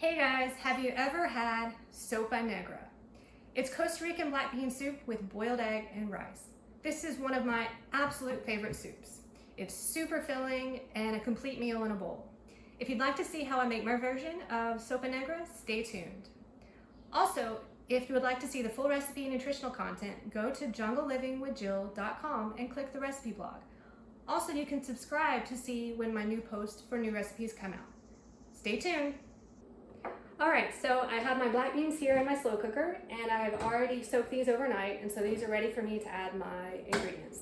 Hey guys, have you ever had sopa negra? It's Costa Rican black bean soup with boiled egg and rice. This is one of my absolute favorite soups. It's super filling and a complete meal in a bowl. If you'd like to see how I make my version of sopa negra, stay tuned. Also, if you would like to see the full recipe and nutritional content, go to junglelivingwithjill.com and click the recipe blog. Also, you can subscribe to see when my new posts for new recipes come out. Stay tuned. Alright, so I have my black beans here in my slow cooker, and I've already soaked these overnight, and so these are ready for me to add my ingredients.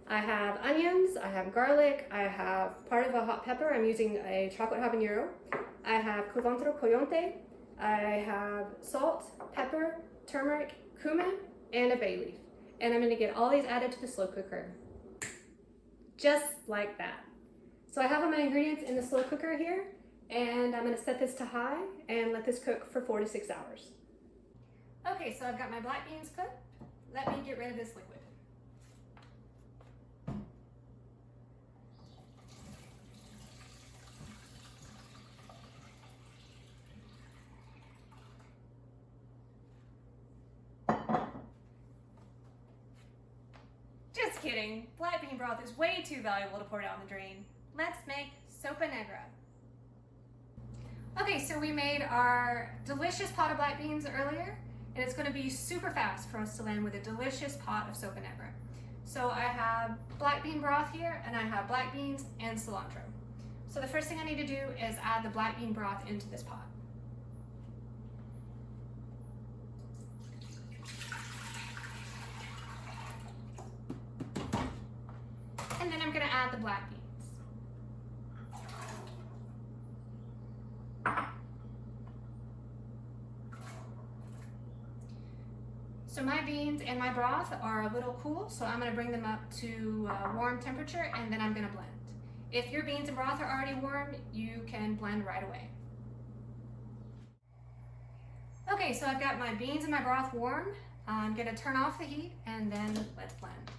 I have onions, I have garlic, I have part of a hot pepper. I'm using a chocolate habanero. I have culantro coyonte, I have salt, pepper, turmeric, cumin, and a bay leaf. And I'm going to get all these added to the slow cooker. Just like that. So I have all my ingredients in the slow cooker here, and I'm going to set this to high and let this cook for 4 to 6 hours. Okay, so I've got my black beans cooked. Let me get rid of this liquid. Just kidding. Black bean broth is way too valuable to pour down the drain. Let's make sopa negra. Okay, so we made our delicious pot of black beans earlier, and it's going to be super fast for us to land with a delicious pot of sopa negra. So I have black bean broth here, and I have black beans and cilantro. So the first thing I need to do is add the black bean broth into this pot. And then I'm going to add the black beans. So my beans and my broth are a little cool, so I'm going to bring them up to warm temperature, and then I'm going to blend. If your beans and broth are already warm, you can blend right away. Okay, so I've got my beans and my broth warm. I'm going to turn off the heat, and then let's blend.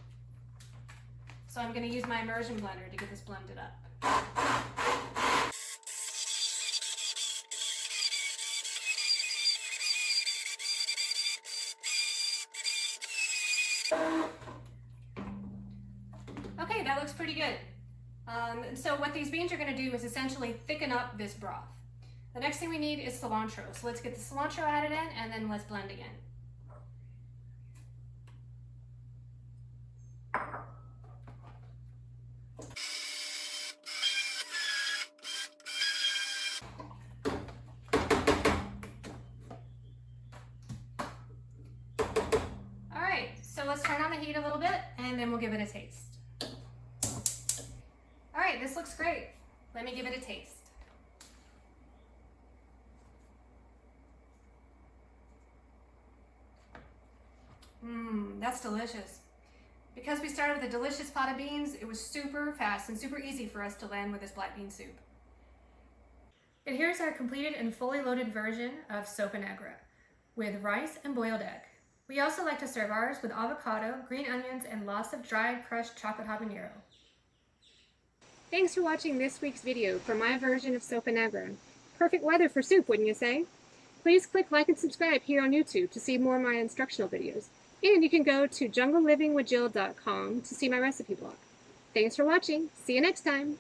So I'm going to use my immersion blender to get this blended up. Okay, that looks pretty good. So what these beans are going to do is essentially thicken up this broth. The next thing we need is cilantro. So let's get the cilantro added in, and then let's blend again. Alright, so let's turn on the heat a little bit, and then we'll give it a taste. Alright, this looks great. Let me give it a taste. That's delicious. Because we started with a delicious pot of beans, it was super fast and super easy for us to land with this black bean soup. And here's our completed and fully loaded version of sopa negra with rice and boiled egg. We also like to serve ours with avocado, green onions, and lots of dried crushed chocolate habanero. Thanks for watching this week's video for my version of sopa negra. Perfect weather for soup, wouldn't you say? Please click like and subscribe here on YouTube to see more of my instructional videos. And you can go to junglelivingwithjill.com to see my recipe blog. Thanks for watching. See you next time.